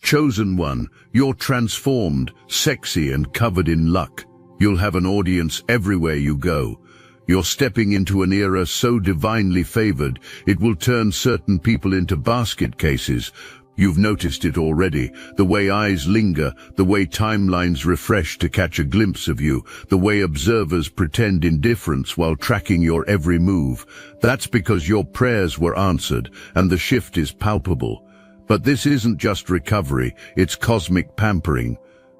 Chosen one, you're transformed, sexy and covered in luck. You'll have an audience everywhere you go. You're stepping into an era so divinely favored, it will turn certain people into basket cases. You've noticed it already, the way eyes linger, the way timelines refresh to catch a glimpse of you, the way observers pretend indifference while tracking your every move. That's because your prayers were answered, and the shift is palpable. But this isn't just recovery, it's cosmic pampering.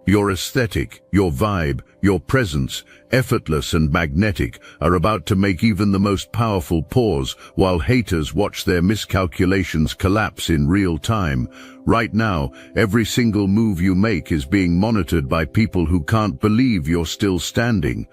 Your aesthetic, your vibe, your presence, effortless and magnetic, are about to make even the most powerful pause, while haters watch their miscalculations collapse in real time. Right now, every single move you make is being monitored by people who can't believe you're still standing.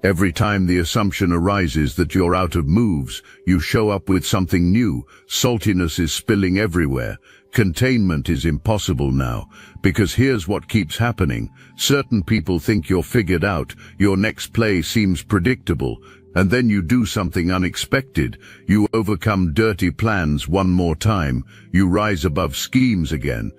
Every time the assumption arises that you're out of moves, you show up with something new. Saltiness is spilling everywhere. Containment is impossible now, because here's what keeps happening. Certain people think you're figured out, your next play seems predictable, and then you do something unexpected. You overcome dirty plans one more time, you rise above schemes again.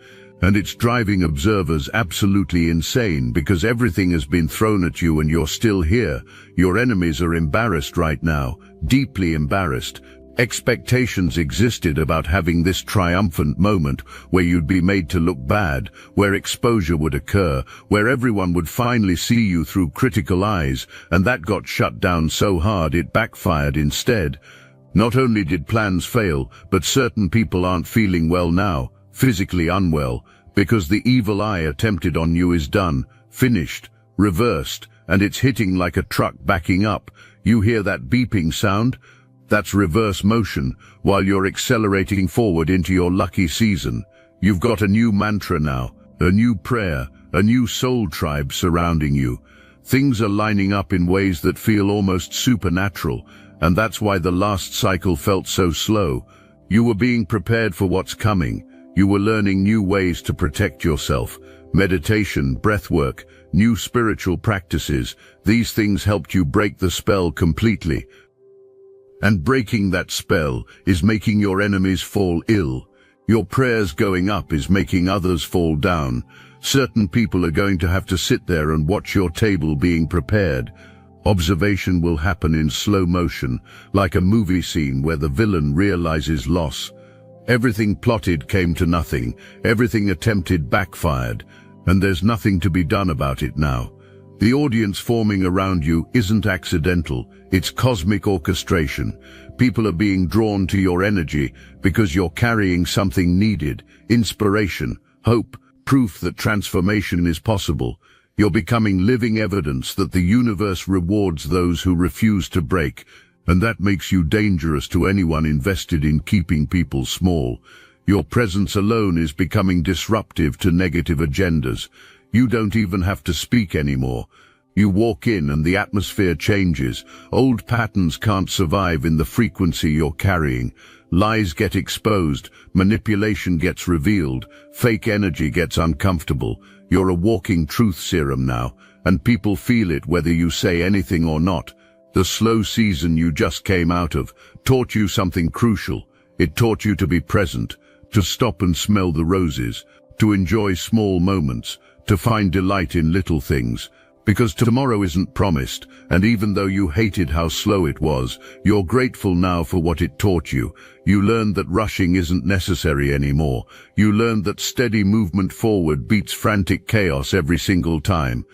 And it's driving observers absolutely insane because everything has been thrown at you and you're still here. Your enemies are embarrassed right now, deeply embarrassed. Expectations existed about having this triumphant moment where you'd be made to look bad, where exposure would occur, where everyone would finally see you through critical eyes, and that got shut down so hard it backfired instead. Not only did plans fail, but certain people aren't feeling well now, physically unwell, because the evil eye attempted on you is done, finished, reversed, and it's hitting like a truck backing up. You hear that beeping sound? That's reverse motion, while you're accelerating forward into your lucky season. You've got a new mantra now, a new prayer, a new soul tribe surrounding you. Things are lining up in ways that feel almost supernatural, and that's why the last cycle felt so slow. You were being prepared for what's coming. You were learning new ways to protect yourself. Meditation, breathwork, new spiritual practices, these things helped you break the spell completely. And breaking that spell is making your enemies fall ill. Your prayers going up is making others fall down. Certain people are going to have to sit there and watch your table being prepared. Observation will happen in slow motion, like a movie scene where the villain realizes loss. Everything plotted came to nothing, everything attempted backfired, and there's nothing to be done about it now. The audience forming around you isn't accidental, it's cosmic orchestration. People are being drawn to your energy because you're carrying something needed, inspiration, hope, proof that transformation is possible. You're becoming living evidence that the universe rewards those who refuse to break, and that makes you dangerous to anyone invested in keeping people small. Your presence alone is becoming disruptive to negative agendas. You don't even have to speak anymore. You walk in and the atmosphere changes. Old patterns can't survive in the frequency you're carrying. Lies get exposed, manipulation gets revealed, fake energy gets uncomfortable. You're a walking truth serum now, and people feel it whether you say anything or not. The slow season you just came out of taught you something crucial. It taught you to be present, to stop and smell the roses, to enjoy small moments, to find delight in little things. Because tomorrow isn't promised, and even though you hated how slow it was, you're grateful now for what it taught you. You learned that rushing isn't necessary anymore. You learned that steady movement forward beats frantic chaos every single time.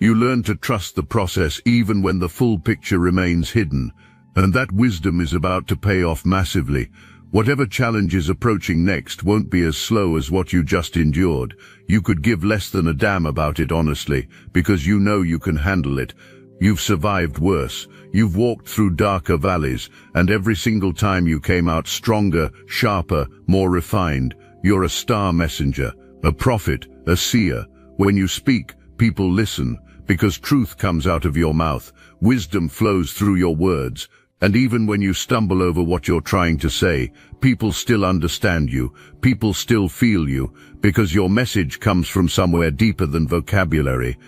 You learned to trust the process even when the full picture remains hidden. And that wisdom is about to pay off massively. Whatever challenge is approaching next won't be as slow as what you just endured. You could give less than a damn about it honestly, because you know you can handle it. You've survived worse. You've walked through darker valleys, and every single time you came out stronger, sharper, more refined. You're a star messenger, a prophet, a seer. When you speak, people listen, because truth comes out of your mouth. Wisdom flows through your words. And even when you stumble over what you're trying to say, people still understand you, people still feel you, because your message comes from somewhere deeper than vocabulary.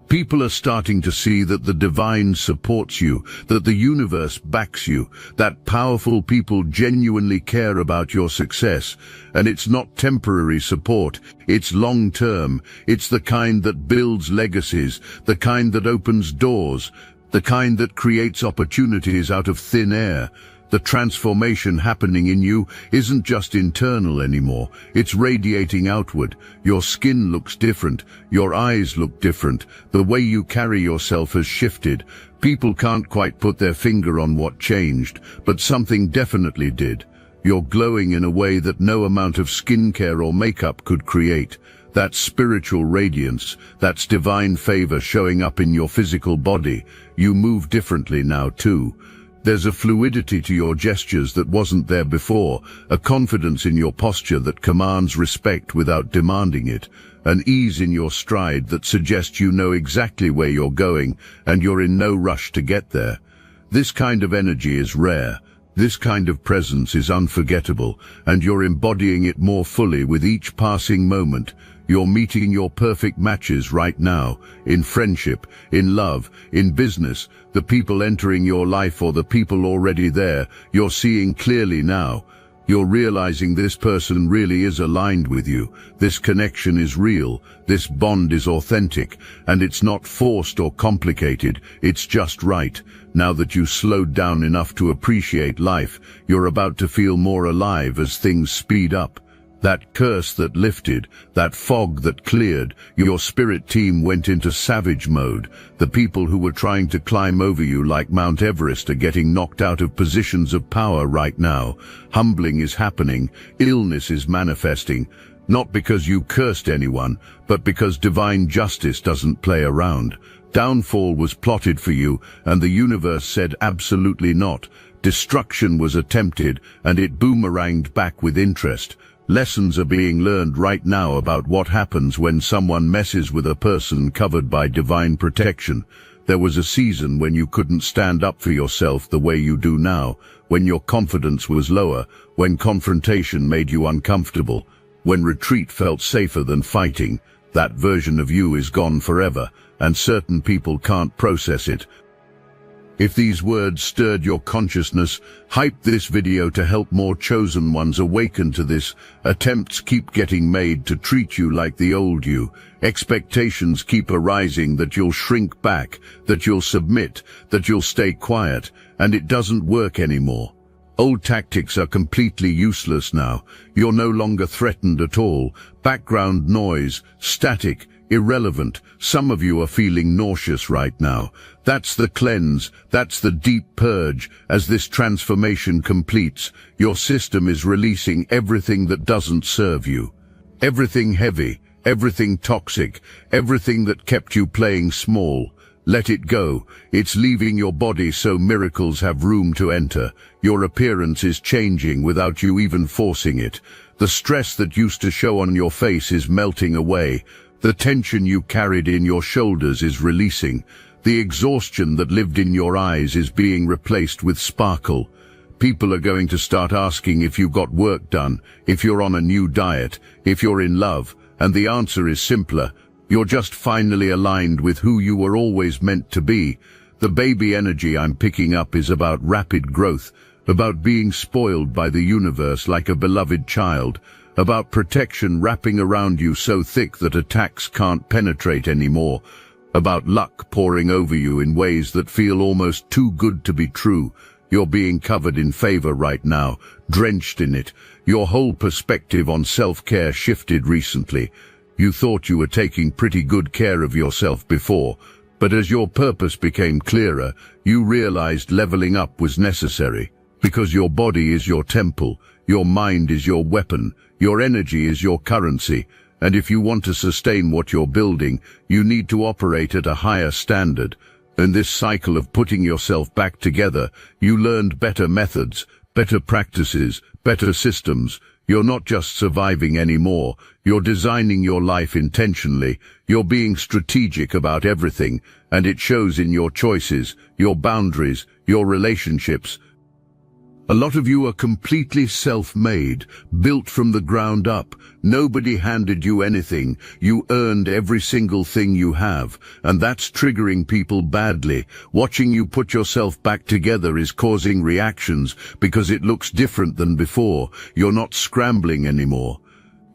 People are starting to see that the divine supports you, that the universe backs you, that powerful people genuinely care about your success. And it's not temporary support, it's long-term. It's the kind that builds legacies, the kind that opens doors, the kind that creates opportunities out of thin air. The transformation happening in you isn't just internal anymore, it's radiating outward. Your skin looks different, your eyes look different, the way you carry yourself has shifted. People can't quite put their finger on what changed, but something definitely did. You're glowing in a way that no amount of skincare or makeup could create. That spiritual radiance, that's divine favor showing up in your physical body. You move differently now too. There's a fluidity to your gestures that wasn't there before, a confidence in your posture that commands respect without demanding it, an ease in your stride that suggests you know exactly where you're going and you're in no rush to get there. This kind of energy is rare. This kind of presence is unforgettable, and you're embodying it more fully with each passing moment. You're meeting your perfect matches right now, in friendship, in love, in business, the people entering your life or the people already there. You're seeing clearly now. You're realizing this person really is aligned with you. This connection is real. This bond is authentic. And it's not forced or complicated. It's just right. Now that you slowed down enough to appreciate life, you're about to feel more alive as things speed up. That curse that lifted, that fog that cleared, your spirit team went into savage mode. The people who were trying to climb over you like Mount Everest are getting knocked out of positions of power right now. Humbling is happening, illness is manifesting, not because you cursed anyone, but because divine justice doesn't play around. Downfall was plotted for you, and the universe said absolutely not. Destruction was attempted, and it boomeranged back with interest. Lessons are being learned right now about what happens when someone messes with a person covered by divine protection. There was a season when you couldn't stand up for yourself the way you do now, when your confidence was lower, when confrontation made you uncomfortable, when retreat felt safer than fighting. That version of you is gone forever, and certain people can't process it. If these words stirred your consciousness, hype this video to help more chosen ones awaken to this. Attempts keep getting made to treat you like the old you. Expectations keep arising that you'll shrink back, that you'll submit, that you'll stay quiet, and it doesn't work anymore. Old tactics are completely useless now. You're no longer threatened at all. Background noise, static, irrelevant. Some of you are feeling nauseous right now. That's the cleanse, that's the deep purge. As this transformation completes, your system is releasing everything that doesn't serve you. Everything heavy, everything toxic, everything that kept you playing small. Let it go. It's leaving your body so miracles have room to enter. Your appearance is changing without you even forcing it. The stress that used to show on your face is melting away. The tension you carried in your shoulders is releasing. The exhaustion that lived in your eyes is being replaced with sparkle. People are going to start asking if you got work done, if you're on a new diet, if you're in love, and the answer is simpler. You're just finally aligned with who you were always meant to be. The baby energy I'm picking up is about rapid growth, about being spoiled by the universe like a beloved child, about protection wrapping around you so thick that attacks can't penetrate anymore, about luck pouring over you in ways that feel almost too good to be true. You're being covered in favor right now, drenched in it. Your whole perspective on self-care shifted recently. You thought you were taking pretty good care of yourself before, but as your purpose became clearer, you realized leveling up was necessary. Because your body is your temple, your mind is your weapon, your energy is your currency, and if you want to sustain what you're building, you need to operate at a higher standard. In this cycle of putting yourself back together, you learned better methods, better practices, better systems. You're not just surviving anymore, you're designing your life intentionally. You're being strategic about everything, and it shows in your choices, your boundaries, your relationships. A lot of you are completely self-made, built from the ground up. Nobody handed you anything. You earned every single thing you have, and that's triggering people badly. Watching you put yourself back together is causing reactions because it looks different than before. You're not scrambling anymore.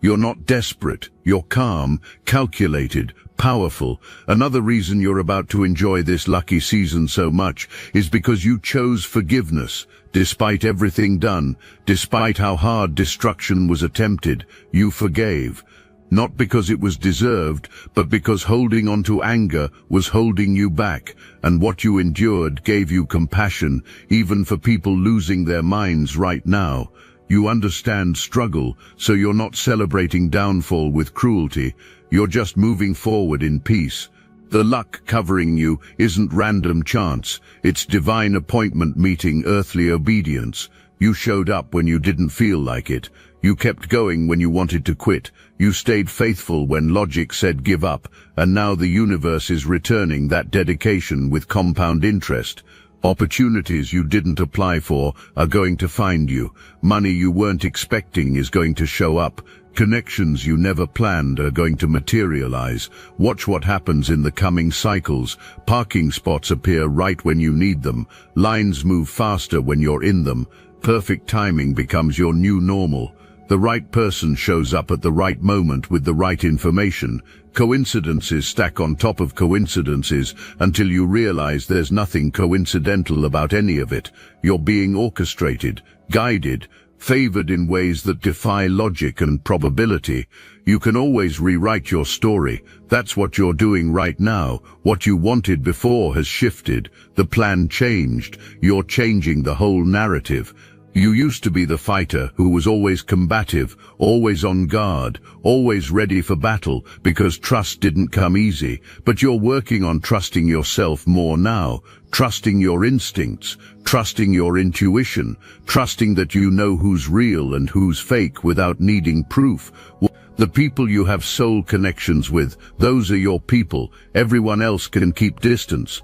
You're not desperate. You're calm, calculated, powerful. Another reason you're about to enjoy this lucky season so much is because you chose forgiveness. Despite everything done, despite how hard destruction was attempted, you forgave. Not because it was deserved, but because holding on to anger was holding you back, and what you endured gave you compassion, even for people losing their minds right now. You understand struggle, so you're not celebrating downfall with cruelty. You're just moving forward in peace. The luck covering you isn't random chance. It's divine appointment meeting earthly obedience. You showed up when you didn't feel like it. You kept going when you wanted to quit. You stayed faithful when logic said give up. And now the universe is returning that dedication with compound interest. Opportunities you didn't apply for are going to find you. Money you weren't expecting is going to show up. Connections you never planned are going to materialize. Watch what happens in the coming cycles. Parking spots appear right when you need them. Lines move faster when you're in them. Perfect timing becomes your new normal. The right person shows up at the right moment with the right information. Coincidences stack on top of coincidences until you realize there's nothing coincidental about any of it. You're being orchestrated, guided, favored in ways that defy logic and probability. You can always rewrite your story. That's what you're doing right now. What you wanted before has shifted. The plan changed. You're changing the whole narrative. You used to be the fighter who was always combative, always on guard, always ready for battle because trust didn't come easy. But you're working on trusting yourself more now, trusting your instincts, trusting your intuition, trusting that you know who's real and who's fake without needing proof. The people you have soul connections with, those are your people. Everyone else can keep distance.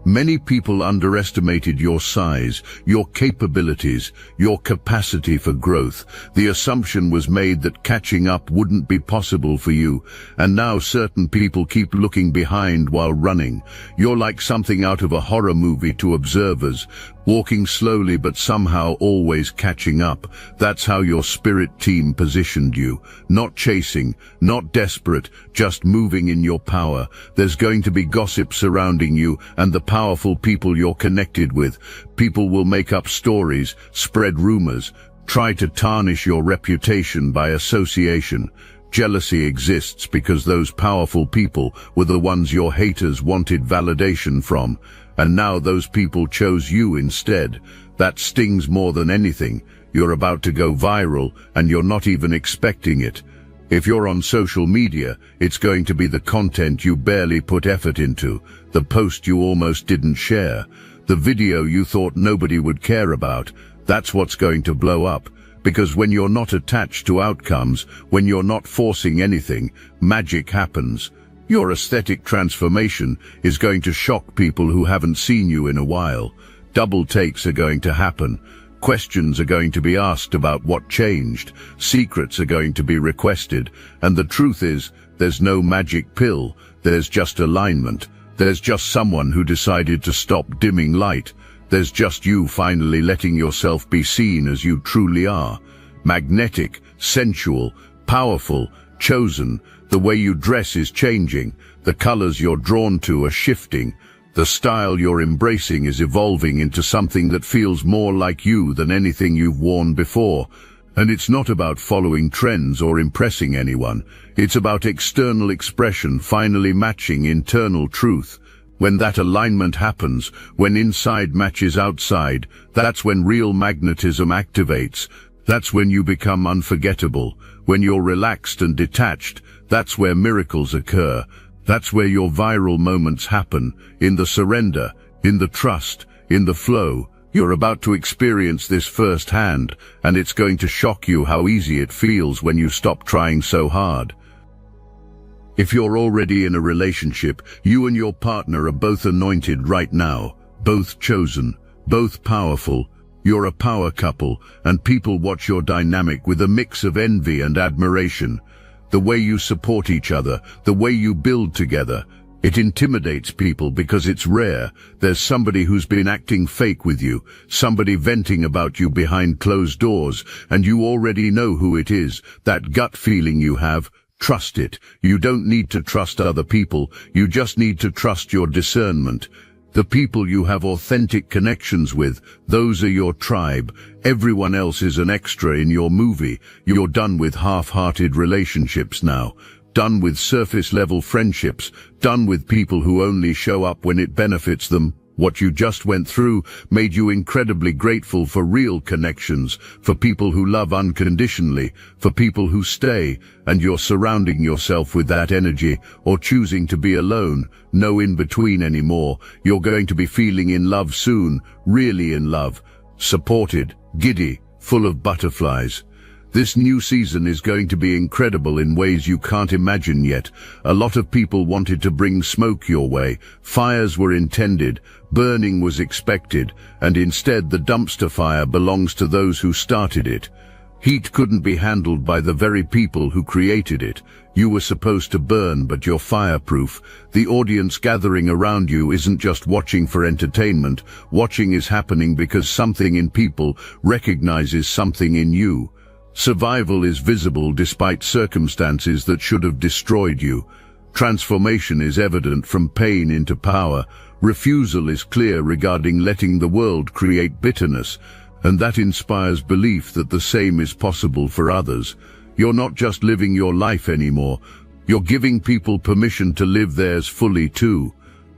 Many people underestimated your size, your capabilities, your capacity for growth. The assumption was made that catching up wouldn't be possible for you, and now certain people keep looking behind while running. You're like something out of a horror movie to observers, walking slowly but somehow always catching up. That's how your spirit team positioned you. Not chasing, not desperate, just moving in your power. There's going to be gossip surrounding you and the powerful people you're connected with. People will make up stories, spread rumors, try to tarnish your reputation by association. Jealousy exists because those powerful people were the ones your haters wanted validation from. And now those people chose you instead. That stings more than anything. You're about to go viral and you're not even expecting it. If you're on social media, it's going to be the content you barely put effort into, the post you almost didn't share, the video you thought nobody would care about. That's what's going to blow up. Because when you're not attached to outcomes, when you're not forcing anything, magic happens. Your aesthetic transformation is going to shock people who haven't seen you in a while. Double takes are going to happen. Questions are going to be asked about what changed. Secrets are going to be requested. And the truth is, there's no magic pill. There's just alignment. There's just someone who decided to stop dimming light. There's just you finally letting yourself be seen as you truly are. Magnetic, sensual, powerful, chosen. The way you dress is changing. The colors you're drawn to are shifting. The style you're embracing is evolving into something that feels more like you than anything you've worn before. And it's not about following trends or impressing anyone. It's about external expression finally matching internal truth. When that alignment happens, when inside matches outside, that's when real magnetism activates. That's when you become unforgettable. When you're relaxed and detached, that's where miracles occur. That's where your viral moments happen. In the surrender, in the trust, in the flow. You're about to experience this firsthand, and it's going to shock you how easy it feels when you stop trying so hard. If you're already in a relationship, you and your partner are both anointed right now, both chosen, both powerful. You're a power couple, and people watch your dynamic with a mix of envy and admiration. The way you support each other, the way you build together, it intimidates people because it's rare. There's somebody who's been acting fake with you, somebody venting about you behind closed doors, and you already know who it is. That gut feeling you have, trust it. You don't need to trust other people, you just need to trust your discernment. The people you have authentic connections with, those are your tribe. Everyone else is an extra in your movie. You're done with half-hearted relationships now. Done with surface-level friendships. Done with people who only show up when it benefits them. What you just went through made you incredibly grateful for real connections, for people who love unconditionally, for people who stay, and you're surrounding yourself with that energy, or choosing to be alone, no in-between anymore. You're going to be feeling in love soon, really in love, supported, giddy, full of butterflies. This new season is going to be incredible in ways you can't imagine yet. A lot of people wanted to bring smoke your way. Fires were intended, burning was expected, and instead the dumpster fire belongs to those who started it. Heat couldn't be handled by the very people who created it. You were supposed to burn, but you're fireproof. The audience gathering around you isn't just watching for entertainment. Watching is happening because something in people recognizes something in you. Survival is visible despite circumstances that should have destroyed you. Transformation is evident from pain into power. Refusal is clear regarding letting the world create bitterness, and that inspires belief that the same is possible for others. You're not just living your life anymore, you're giving people permission to live theirs fully too.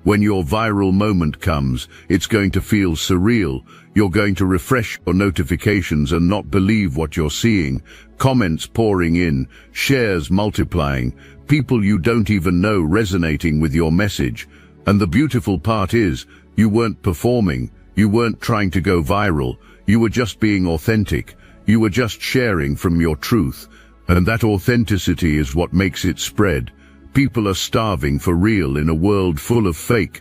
When your viral moment comes, it's going to feel surreal. You're going to refresh your notifications and not believe what you're seeing. Comments pouring in, shares multiplying, people you don't even know resonating with your message. And the beautiful part is, you weren't performing, you weren't trying to go viral, you were just being authentic, you were just sharing from your truth. And that authenticity is what makes it spread. People are starving for real in a world full of fake.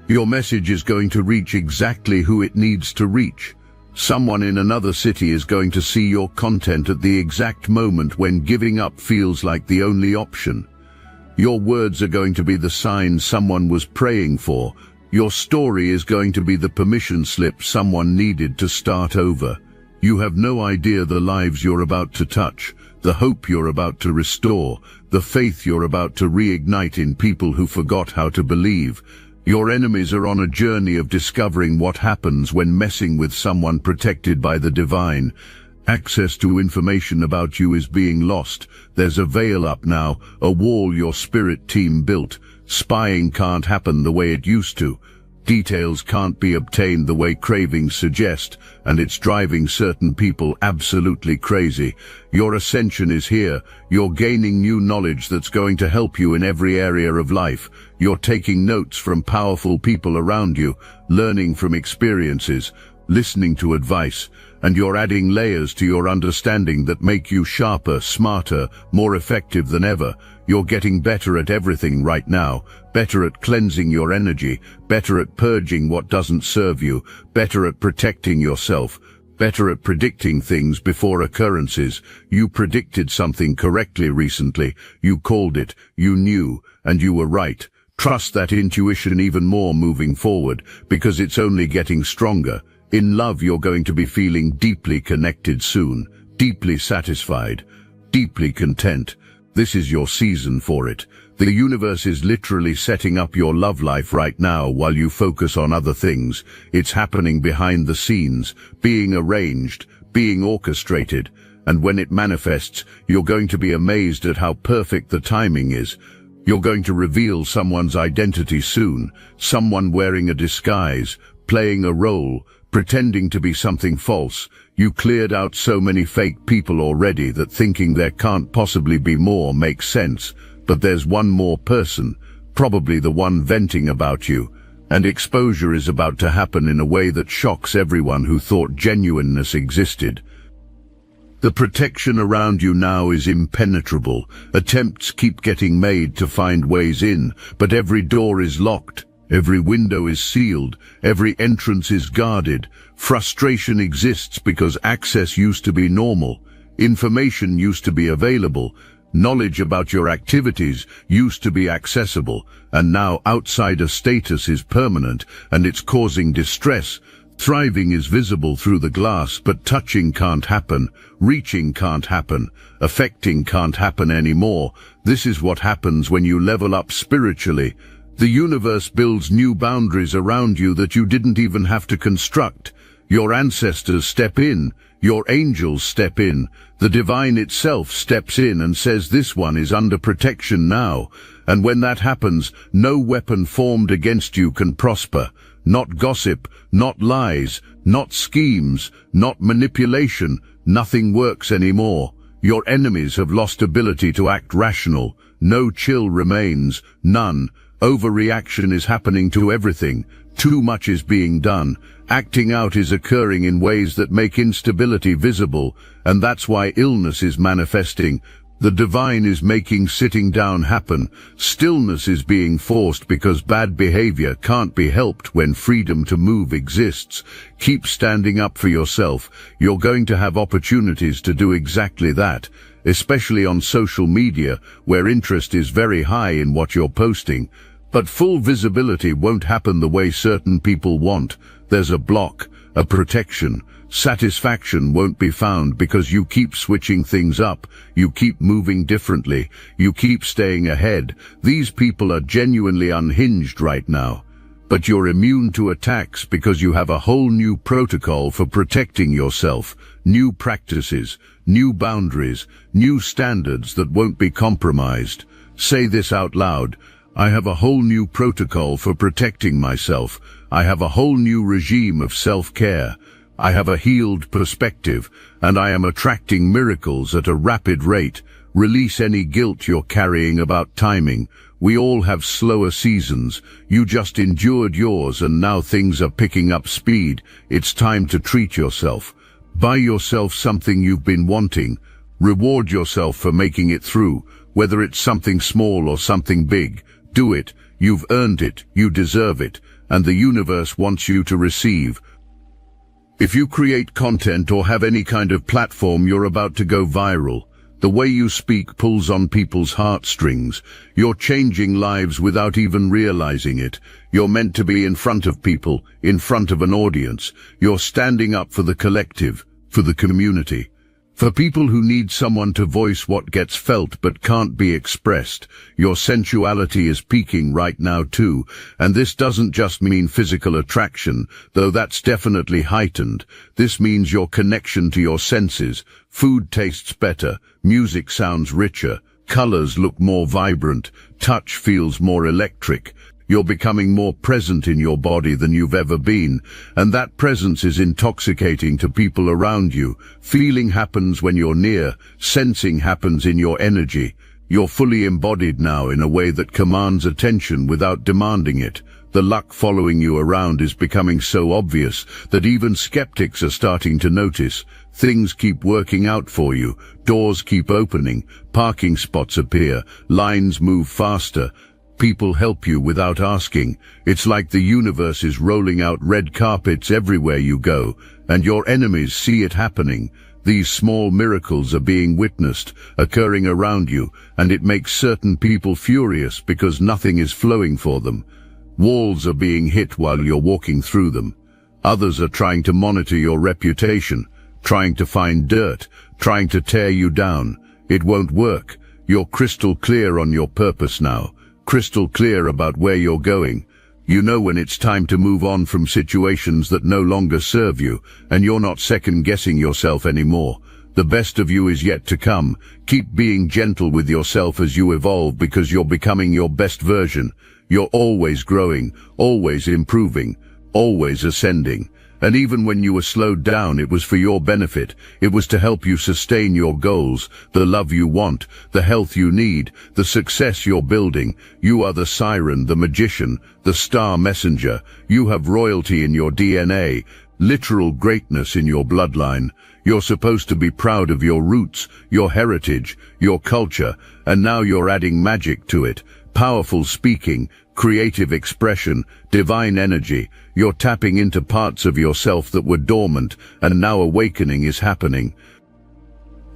Your message is going to reach exactly who it needs to reach. Someone in another city is going to see your content at the exact moment when giving up feels like the only option. Your words are going to be the sign someone was praying for. Your story is going to be the permission slip someone needed to start over. You have no idea the lives you're about to touch, the hope you're about to restore, the faith you're about to reignite in people who forgot how to believe. Your enemies are on a journey of discovering what happens when messing with someone protected by the divine. Access to information about you is being lost. There's a veil up now, a wall your spirit team built. Spying can't happen the way it used to. Details can't be obtained the way cravings suggest, and it's driving certain people absolutely crazy. Your ascension is here. You're gaining new knowledge that's going to help you in every area of life. You're taking notes from powerful people around you, learning from experiences, listening to advice, and you're adding layers to your understanding that make you sharper, smarter, more effective than ever. You're getting better at everything right now, better at cleansing your energy, better at purging what doesn't serve you, better at protecting yourself, better at predicting things before occurrences. You predicted something correctly recently, you called it, you knew, and you were right. Trust that intuition even more moving forward, because it's only getting stronger. In love, you're going to be feeling deeply connected soon, deeply satisfied, deeply content. This is your season for it. The universe is literally setting up your love life right now while you focus on other things. It's happening behind the scenes, being arranged, being orchestrated. And when it manifests, you're going to be amazed at how perfect the timing is. You're going to reveal someone's identity soon, someone wearing a disguise, playing a role, pretending to be something false. You cleared out so many fake people already that thinking there can't possibly be more makes sense. But there's one more person, probably the one venting about you, and exposure is about to happen in a way that shocks everyone who thought genuineness existed. The protection around you now is impenetrable. Attempts keep getting made to find ways in, but every door is locked. Every window is sealed, every entrance is guarded. Frustration exists because access used to be normal. Information used to be available. Knowledge about your activities used to be accessible, and now outsider status is permanent and it's causing distress. Thriving is visible through the glass, but touching can't happen, reaching can't happen, affecting can't happen anymore. This is what happens when you level up spiritually. The universe builds new boundaries around you that you didn't even have to construct. Your ancestors step in, your angels step in, the divine itself steps in and says this one is under protection now. And when that happens, no weapon formed against you can prosper. Not gossip, not lies, not schemes, not manipulation. Nothing works anymore. Your enemies have lost ability to act rational. No chill remains, none. Overreaction is happening to everything. Too much is being done. Acting out is occurring in ways that make instability visible, and that's why illness is manifesting. The divine is making sitting down happen. Stillness is being forced because bad behavior can't be helped when freedom to move exists. Keep standing up for yourself. You're going to have opportunities to do exactly that, especially on social media, where interest is very high in what you're posting. But full visibility won't happen the way certain people want. There's a block, a protection. Satisfaction won't be found because you keep switching things up, you keep moving differently, you keep staying ahead. These people are genuinely unhinged right now. But you're immune to attacks because you have a whole new protocol for protecting yourself, new practices, new boundaries, new standards that won't be compromised. Say this out loud. I have a whole new protocol for protecting myself. I have a whole new regime of self-care. I have a healed perspective, and I am attracting miracles at a rapid rate. Release any guilt you're carrying about timing. We all have slower seasons. You just endured yours, and now things are picking up speed. It's time to treat yourself. Buy yourself something you've been wanting. Reward yourself for making it through, whether it's something small or something big. Do it. You've earned it. You deserve it. And the universe wants you to receive. If you create content or have any kind of platform, you're about to go viral. The way you speak pulls on people's heartstrings. You're changing lives without even realizing it. You're meant to be in front of people, in front of an audience. You're standing up for the collective, for the community. For people who need someone to voice what gets felt but can't be expressed. Your sensuality is peaking right now too, and this doesn't just mean physical attraction, though that's definitely heightened. This means your connection to your senses. Food tastes better, music sounds richer, colors look more vibrant, touch feels more electric. You're becoming more present in your body than you've ever been, and that presence is intoxicating to people around you. Feeling happens when you're near, sensing happens in your energy. You're fully embodied now in a way that commands attention without demanding it. The luck following you around is becoming so obvious that even skeptics are starting to notice. Things keep working out for you, doors keep opening, parking spots appear, lines move faster. People help you without asking. It's like the universe is rolling out red carpets everywhere you go, and your enemies see it happening. These small miracles are being witnessed, occurring around you, and it makes certain people furious because nothing is flowing for them. Walls are being hit while you're walking through them. Others are trying to monitor your reputation, trying to find dirt, trying to tear you down. It won't work. You're crystal clear on your purpose now. Crystal clear about where you're going. You know when it's time to move on from situations that no longer serve you, and you're not second-guessing yourself anymore. The best of you is yet to come. Keep being gentle with yourself as you evolve, because you're becoming your best version. You're always growing, always improving, always ascending. And even when you were slowed down, it was for your benefit. It was to help you sustain your goals, the love you want, the health you need, the success you're building. You are the siren, the magician, the star messenger. You have royalty in your DNA, literal greatness in your bloodline. You're supposed to be proud of your roots, your heritage, your culture, and now you're adding magic to it. powerful speaking, creative expression, divine energy. You're tapping into parts of yourself that were dormant, and now awakening is happening.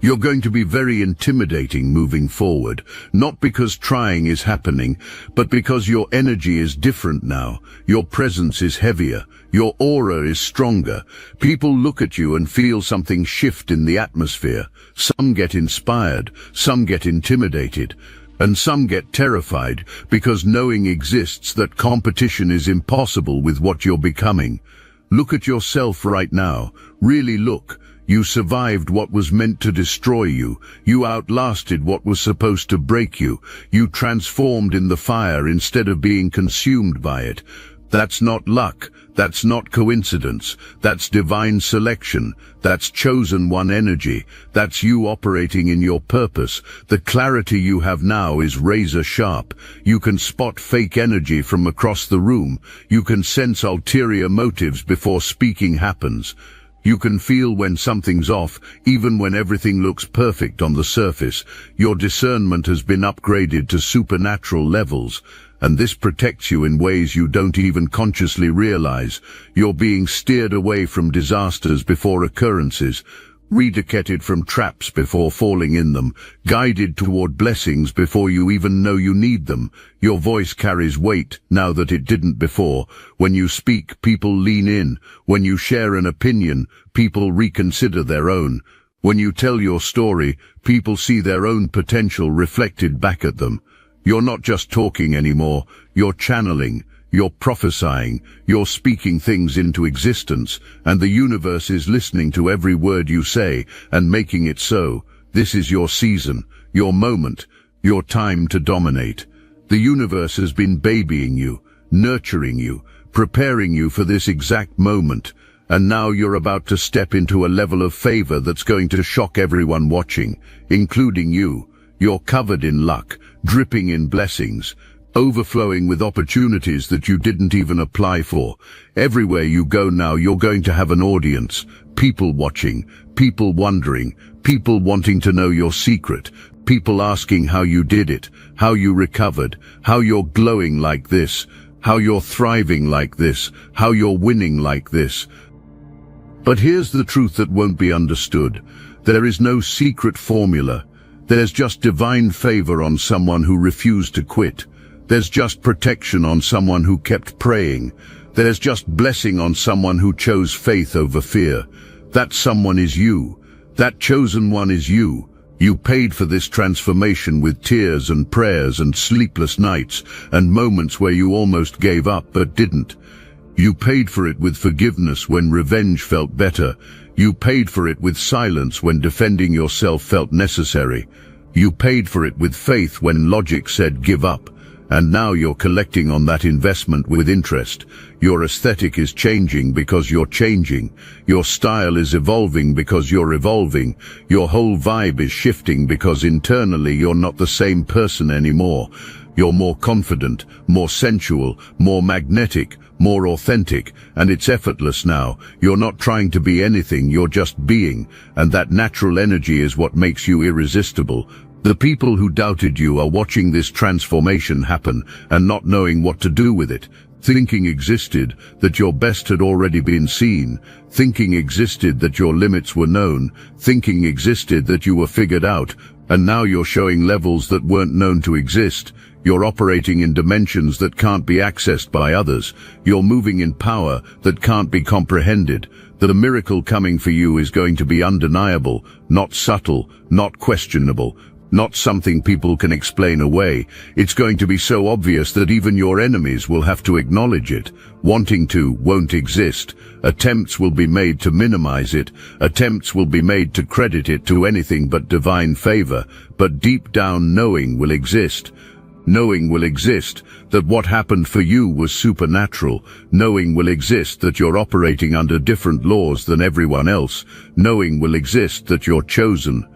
You're going to be very intimidating moving forward, not because trying is happening, but because your energy is different now. Your presence is heavier. Your aura is stronger. People look at you and feel something shift in the atmosphere. Some get inspired, some get intimidated, and some get terrified because knowing exists that competition is impossible with what you're becoming. Look at yourself right now. Really look. You survived what was meant to destroy you. You outlasted what was supposed to break you. You transformed in the fire instead of being consumed by it. That's not luck. That's not coincidence. That's divine selection. That's chosen one energy. That's you operating in your purpose. The clarity you have now is razor sharp. You can spot fake energy from across the room. You can sense ulterior motives before speaking happens. You can feel when something's off, even when everything looks perfect on the surface. Your discernment has been upgraded to supernatural levels, and this protects you in ways you don't even consciously realize. You're being steered away from disasters before occurrences, redirected from traps before falling in them, guided toward blessings before you even know you need them. Your voice carries weight now that it didn't before. When you speak, people lean in. When you share an opinion, people reconsider their own. When you tell your story, people see their own potential reflected back at them. You're not just talking anymore, you're channeling. You're prophesying, you're speaking things into existence, and the universe is listening to every word you say and making it so. This is your season, your moment, your time to dominate. The universe has been babying you, nurturing you, preparing you for this exact moment, and now you're about to step into a level of favor that's going to shock everyone watching, including you. You're covered in luck, dripping in blessings, overflowing with opportunities that you didn't even apply for. Everywhere you go now, you're going to have an audience, people watching, people wondering, people wanting to know your secret, people asking how you did it, how you recovered, how you're glowing like this, how you're thriving like this, how you're winning like this. But here's the truth that won't be understood. There is no secret formula. There's just divine favor on someone who refused to quit. There's just protection on someone who kept praying. There's just blessing on someone who chose faith over fear. That someone is you. That chosen one is you. You paid for this transformation with tears and prayers and sleepless nights and moments where you almost gave up but didn't. You paid for it with forgiveness when revenge felt better. You paid for it with silence when defending yourself felt necessary. You paid for it with faith when logic said give up. And now you're collecting on that investment with interest. Your aesthetic is changing because you're changing. Your style is evolving because you're evolving. Your whole vibe is shifting because internally you're not the same person anymore. You're more confident, more sensual, more magnetic, more authentic, and it's effortless now. You're not trying to be anything, you're just being, and that natural energy is what makes you irresistible. The people who doubted you are watching this transformation happen and not knowing what to do with it. Thinking existed that your best had already been seen. Thinking existed that your limits were known. Thinking existed that you were figured out. And now you're showing levels that weren't known to exist. You're operating in dimensions that can't be accessed by others. You're moving in power that can't be comprehended. The miracle coming for you is going to be undeniable, not subtle, not questionable, not something people can explain away. It's going to be so obvious that even your enemies will have to acknowledge it. Wanting to won't exist. Attempts will be made to minimize it. Attempts will be made to credit it to anything but divine favor. But deep down, knowing will exist. Knowing will exist that what happened for you was supernatural. Knowing will exist that you're operating under different laws than everyone else. Knowing will exist that you're chosen.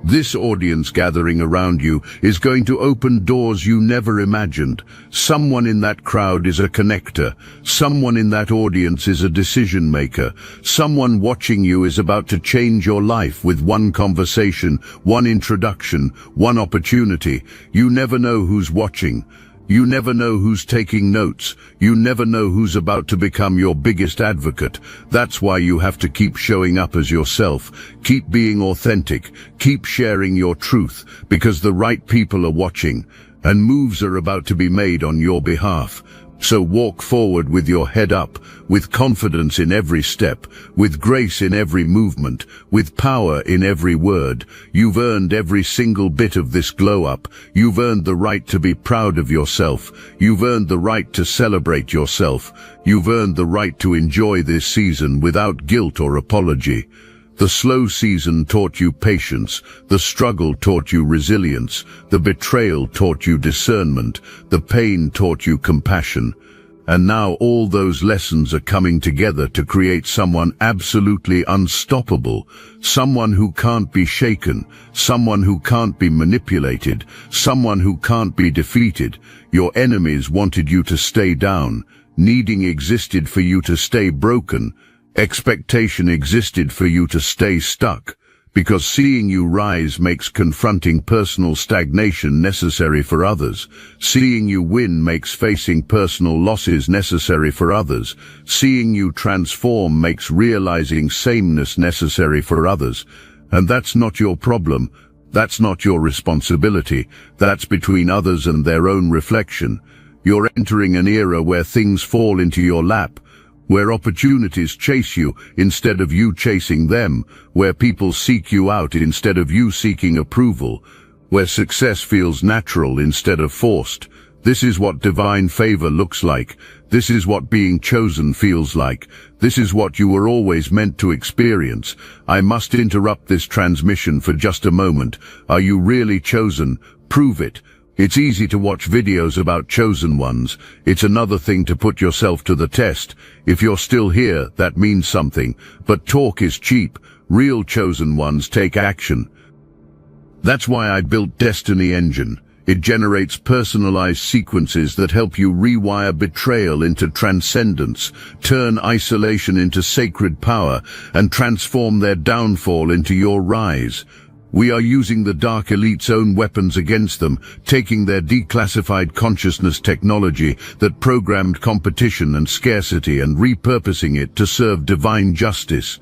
This audience gathering around you is going to open doors you never imagined. Someone in that crowd is a connector. Someone in that audience is a decision maker. Someone watching you is about to change your life with one conversation, one introduction, one opportunity. You never know who's watching. You never know who's taking notes. You never know who's about to become your biggest advocate. That's why you have to keep showing up as yourself. Keep being authentic. Keep sharing your truth, because the right people are watching, and moves are about to be made on your behalf. So walk forward with your head up, with confidence in every step, with grace in every movement, with power in every word. You've earned every single bit of this glow up. You've earned the right to be proud of yourself. You've earned the right to celebrate yourself. You've earned the right to enjoy this season without guilt or apology. The slow season taught you patience, the struggle taught you resilience, the betrayal taught you discernment, the pain taught you compassion. And now all those lessons are coming together to create someone absolutely unstoppable, someone who can't be shaken, someone who can't be manipulated, someone who can't be defeated. Your enemies wanted you to stay down. Needing existed for you to stay broken. Expectation existed for you to stay stuck, because seeing you rise makes confronting personal stagnation necessary for others. Seeing you win makes facing personal losses necessary for others. Seeing you transform makes realizing sameness necessary for others. And that's not your problem. That's not your responsibility. That's between others and their own reflection. You're entering an era where things fall into your lap, where opportunities chase you instead of you chasing them, where people seek you out instead of you seeking approval, where success feels natural instead of forced. This is what divine favor looks like. This is what being chosen feels like. This is what you were always meant to experience. I must interrupt this transmission for just a moment. Are you really chosen? Prove it. It's easy to watch videos about chosen ones. It's another thing to put yourself to the test. If you're still here, that means something. But talk is cheap. Real chosen ones take action. That's why I built Destiny Engine. It generates personalized sequences that help you rewire betrayal into transcendence, turn isolation into sacred power, and transform their downfall into your rise. We are using the Dark Elite's own weapons against them, taking their declassified consciousness technology that programmed competition and scarcity and repurposing it to serve divine justice.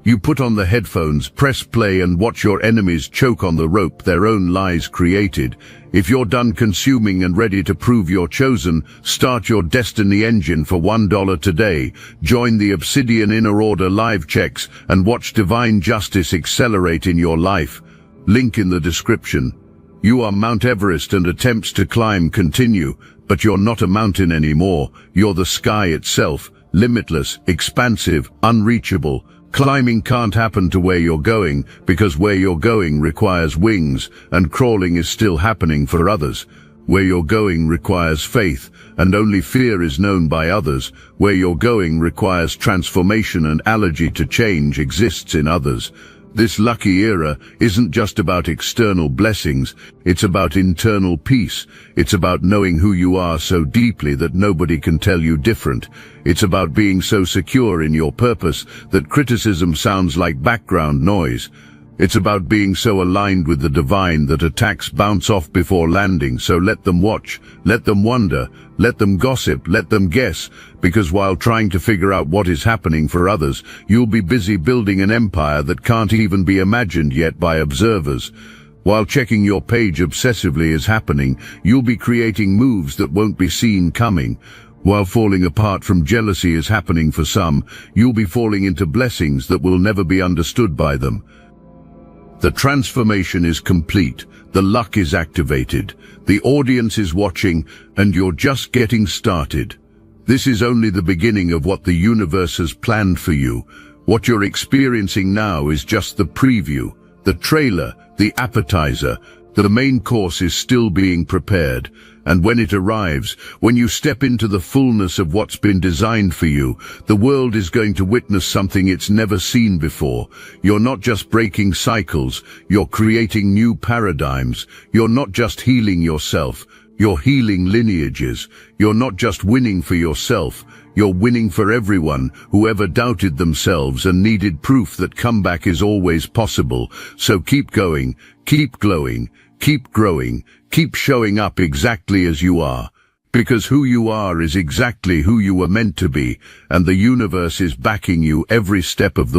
You put on the headphones, press play, and watch your enemies choke on the rope their own lies created. If you're done consuming and ready to prove you're chosen, start your Destiny Engine for $1 today. Join the Obsidian Inner Order live checks and watch divine justice accelerate in your life. Link in the description. You are Mount Everest and attempts to climb continue, but you're not a mountain anymore. You're the sky itself, limitless, expansive, unreachable. Climbing can't happen to where you're going, because where you're going requires wings, and crawling is still happening for others. Where you're going requires faith, and only fear is known by others. Where you're going requires transformation, and allergy to change exists in others. This lucky era isn't just about external blessings, it's about internal peace. It's about knowing who you are so deeply that nobody can tell you different. It's about being so secure in your purpose that criticism sounds like background noise. It's about being so aligned with the divine that attacks bounce off before landing. So let them watch, let them wonder, let them gossip, let them guess, because while trying to figure out what is happening for others, you'll be busy building an empire that can't even be imagined yet by observers. While checking your page obsessively is happening, you'll be creating moves that won't be seen coming. While falling apart from jealousy is happening for some, you'll be falling into blessings that will never be understood by them. The transformation is complete, the luck is activated, the audience is watching, and you're just getting started. This is only the beginning of what the universe has planned for you. What you're experiencing now is just the preview, the trailer, the appetizer. The main course is still being prepared, and when it arrives, when you step into the fullness of what's been designed for you, the world is going to witness something it's never seen before. You're not just breaking cycles, you're creating new paradigms. You're not just healing yourself, you're healing lineages. You're not just winning for yourself, you're winning for everyone who ever doubted themselves and needed proof that comeback is always possible. So keep going, keep glowing, keep growing, keep showing up exactly as you are. Because who you are is exactly who you were meant to be, and the universe is backing you every step of the